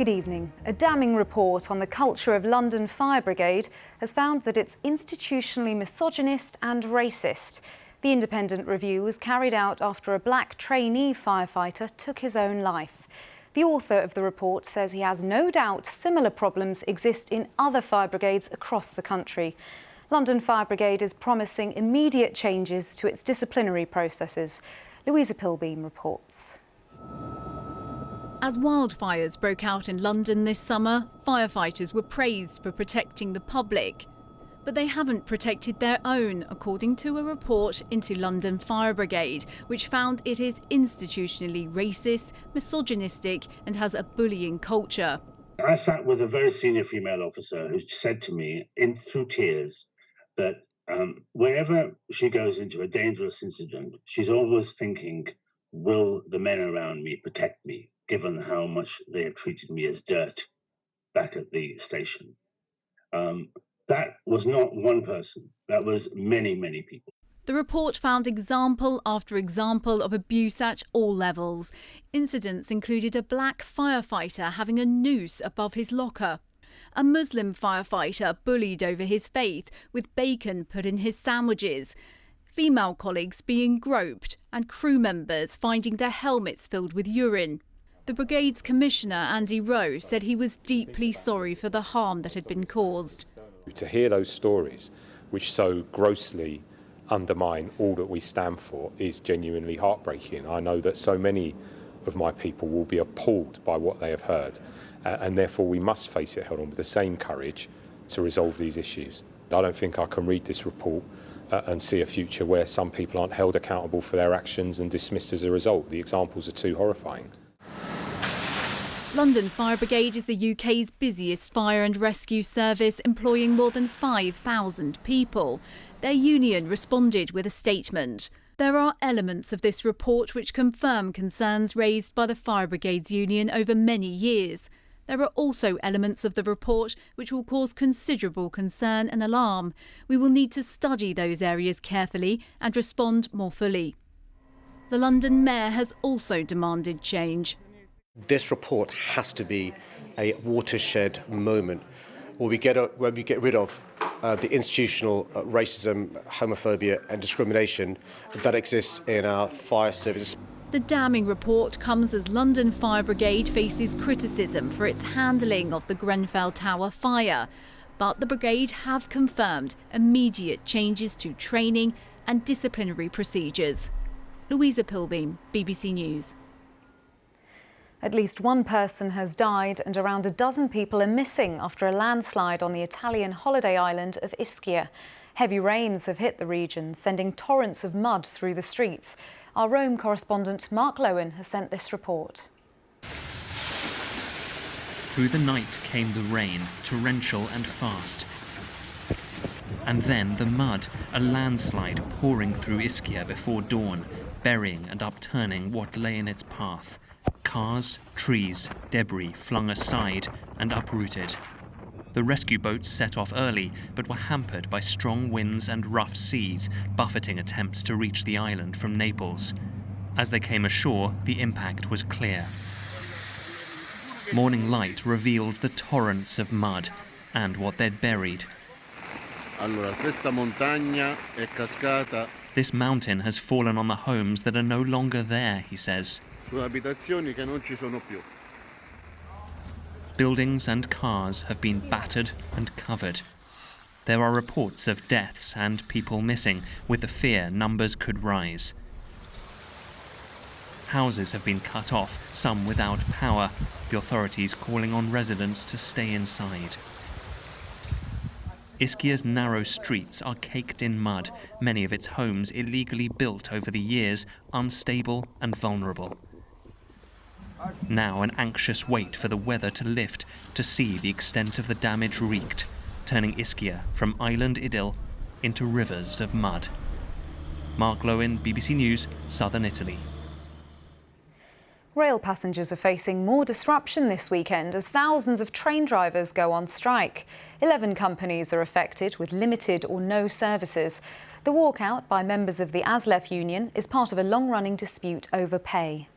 Good evening. A damning report on the culture of London Fire Brigade has found that it's institutionally misogynist and racist. The independent review was carried out after a black trainee firefighter took his own life. The author of the report says he has no doubt similar problems exist in other fire brigades across the country. London Fire Brigade is promising immediate changes to its disciplinary processes. Louisa Pilbeam reports. As wildfires broke out in London this summer, firefighters were praised for protecting the public. But they haven't protected their own, according to a report into London Fire Brigade, which found it is institutionally racist, misogynistic and has a bullying culture. I sat with a very senior female officer who said to me, through tears, that whenever she goes into a dangerous incident, she's always thinking, will the men around me protect me, given how much they have treated me as dirt back at the station? That was not one person. That was many, many people. The report found example after example of abuse at all levels. Incidents included a black firefighter having a noose above his locker, a Muslim firefighter bullied over his faith with bacon put in his sandwiches, female colleagues being groped and crew members finding their helmets filled with urine. The brigade's commissioner, Andy Rowe, said he was deeply sorry for the harm that had been caused. To hear those stories, which so grossly undermine all that we stand for, is genuinely heartbreaking. I know that so many of my people will be appalled by what they have heard, and therefore we must face it head on with the same courage to resolve these issues. I don't think I can read this report and see a future where some people aren't held accountable for their actions and dismissed as a result. The examples are too horrifying. London Fire Brigade is the UK's busiest fire and rescue service, employing more than 5,000 people. Their union responded with a statement. There are elements of this report which confirm concerns raised by the Fire Brigade's union over many years. There are also elements of the report which will cause considerable concern and alarm. We will need to study those areas carefully and respond more fully. The London Mayor has also demanded change. This report has to be a watershed moment where we get rid of the institutional racism, homophobia and discrimination that exists in our fire services. The damning report comes as London Fire Brigade faces criticism for its handling of the Grenfell Tower fire. But the brigade have confirmed immediate changes to training and disciplinary procedures. Louisa Pilbeam, BBC News. At least one person has died and around a dozen people are missing after a landslide on the Italian holiday island of Ischia. Heavy rains have hit the region, sending torrents of mud through the streets. Our Rome correspondent Mark Lowen has sent this report. Through the night came the rain, torrential and fast. And then the mud, a landslide pouring through Ischia before dawn, burying and upturning what lay in its path. Cars, trees, debris flung aside and uprooted. The rescue boats set off early, but were hampered by strong winds and rough seas, buffeting attempts to reach the island from Naples. As they came ashore, the impact was clear. Morning light revealed the torrents of mud and what they'd buried. This mountain has fallen on the homes that are no longer there, he says. Buildings and cars have been battered and covered. There are reports of deaths and people missing, with the fear numbers could rise. Houses have been cut off, some without power, the authorities calling on residents to stay inside. Ischia's narrow streets are caked in mud, many of its homes illegally built over the years, unstable and vulnerable. Now an anxious wait for the weather to lift to see the extent of the damage wreaked, turning Ischia from island idyll into rivers of mud. Mark Lowen, BBC News, Southern Italy. Rail passengers are facing more disruption this weekend as thousands of train drivers go on strike. 11 companies are affected with limited or no services. The walkout by members of the ASLEF union is part of a long-running dispute over pay.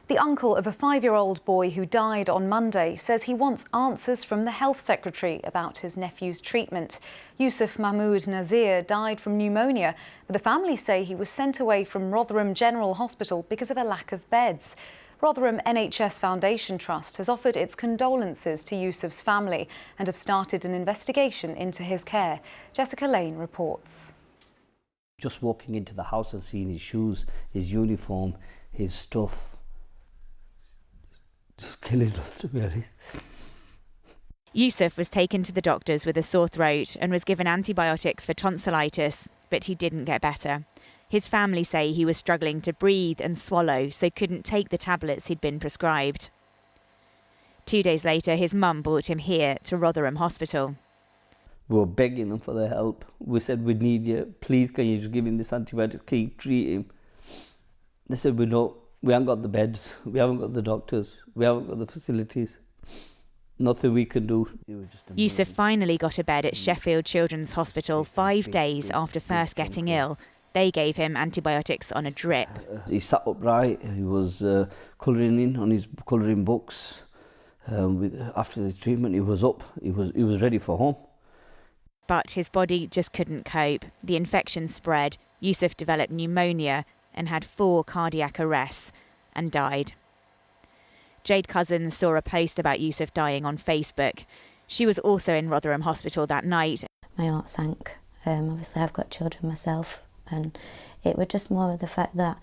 The uncle of a 5-year-old boy who died on Monday says he wants answers from the Health Secretary about his nephew's treatment. Yusuf Mahmoud Nazir died from pneumonia, but the family say he was sent away from Rotherham General Hospital because of a lack of beds. Rotherham NHS Foundation Trust has offered its condolences to Yusuf's family and have started an investigation into his care. Jessica Lane reports. Just walking into the house and seeing his shoes, his uniform, his stuff, just killing us, to be honest. Yusuf was taken to the doctors with a sore throat and was given antibiotics for tonsillitis, but he didn't get better. His family say he was struggling to breathe and swallow, so couldn't take the tablets he'd been prescribed. 2 days later, his mum brought him here to Rotherham Hospital. We were begging them for their help. We said, we need you. Please, can you just give him this antibiotics? Can you treat him? They said, we haven't got the beds. We haven't got the doctors. We haven't got the facilities. Nothing we can do. Yusuf finally got a bed at Sheffield Children's Hospital 5 days after first getting ill. They gave him antibiotics on a drip. He sat upright. He was colouring in on his colouring books. After the treatment, he was up. He was ready for home. But his body just couldn't cope. The infection spread. Yusuf developed pneumonia and had 4 cardiac arrests and died. Jade Cousins saw a post about Yusuf dying on Facebook. She was also in Rotherham Hospital that night. My heart sank. Obviously, I've got children myself, and it was just more of the fact that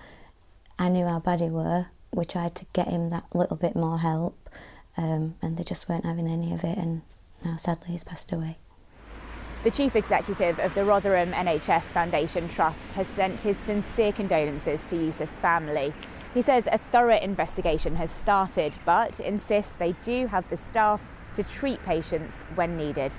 I knew how bad he were. We tried to get him that little bit more help, and they just weren't having any of it, and now sadly he's passed away. The chief executive of the Rotherham NHS Foundation Trust has sent his sincere condolences to Yusuf's family. He says a thorough investigation has started, but insists they do have the staff to treat patients when needed.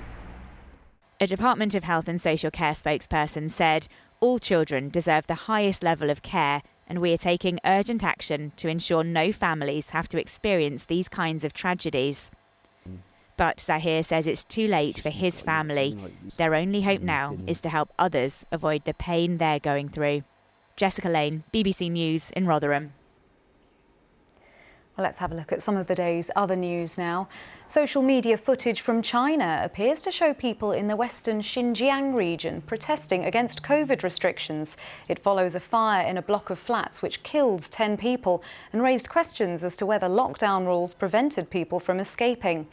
A Department of Health and Social Care spokesperson said, all children deserve the highest level of care, and we are taking urgent action to ensure no families have to experience these kinds of tragedies. But Zahir says it's too late for his family. Their only hope now is to help others avoid the pain they're going through. Jessica Lane, BBC News in Rotherham. Well, let's have a look at some of the day's other news now. Social media footage from China appears to show people in the western Xinjiang region protesting against COVID restrictions. It follows a fire in a block of flats which killed 10 people and raised questions as to whether lockdown rules prevented people from escaping.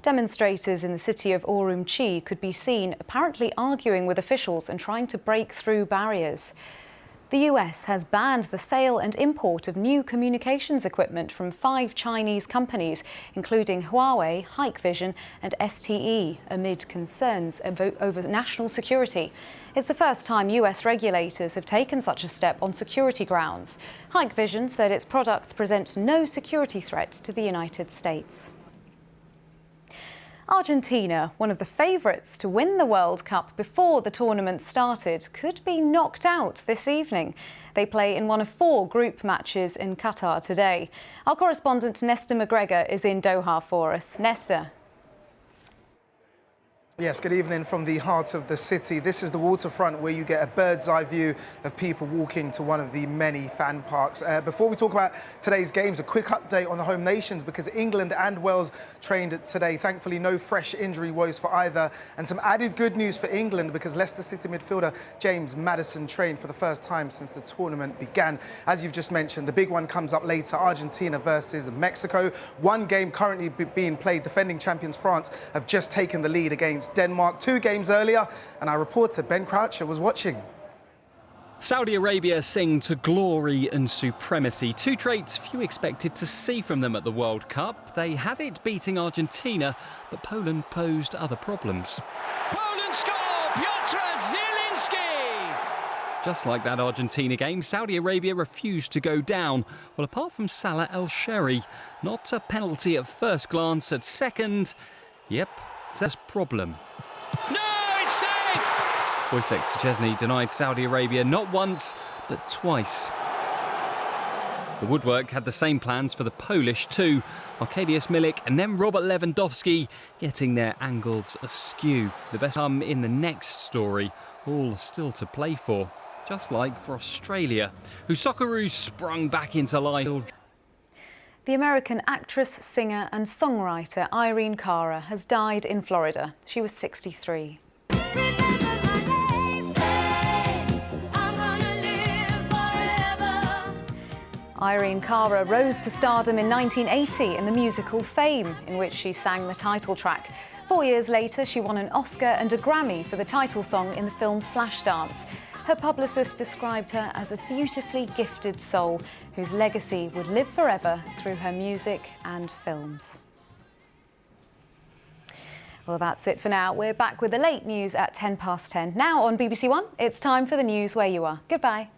Demonstrators in the city of Urumqi could be seen apparently arguing with officials and trying to break through barriers. The US has banned the sale and import of new communications equipment from 5 Chinese companies, including Huawei, Hikvision and STE, amid concerns over national security. It's the first time US regulators have taken such a step on security grounds. Hikvision said its products present no security threat to the United States. Argentina, one of the favourites to win the World Cup before the tournament started, could be knocked out this evening. They play in one of 4 group matches in Qatar today. Our correspondent Nesta McGregor is in Doha for us. Nesta. Yes, good evening from the heart of the city. This is the waterfront where you get a bird's eye view of people walking to one of the many fan parks. Before we talk about today's games, a quick update on the home nations because England and Wales trained today. Thankfully, no fresh injury woes for either. And some added good news for England because Leicester City midfielder James Maddison trained for the first time since the tournament began. As you've just mentioned, the big one comes up later, Argentina versus Mexico. One game currently being played. Defending champions France have just taken the lead against Denmark 2 games earlier, and our reporter Ben Croucher was watching. Saudi Arabia sing to glory and supremacy, 2 traits few expected to see from them at the World Cup. They had it beating Argentina, but Poland posed other problems. Poland score! Piotr Zielinski! Just like that Argentina game, Saudi Arabia refused to go down. Well, apart from Salah El-Shehri, not a penalty at first glance, at second, yep, that's a problem. No, it's saved! Wojciech Szczesny denied Saudi Arabia not once, but twice. The woodwork had the same plans for the Polish too. Arkadiusz Milik and then Robert Lewandowski getting their angles askew. The best come in the next story, all still to play for. Just like for Australia, whose Socceroos sprung back into life. The American actress, singer and songwriter Irene Cara has died in Florida. She was 63. Irene Cara rose to stardom in 1980 in the musical Fame, in which she sang the title track. 4 years later, she won an Oscar and a Grammy for the title song in the film Flashdance. Her publicist described her as a beautifully gifted soul whose legacy would live forever through her music and films. Well, that's it for now. We're back with the late news at 10 past 10. Now on BBC One, it's time for the news where you are. Goodbye.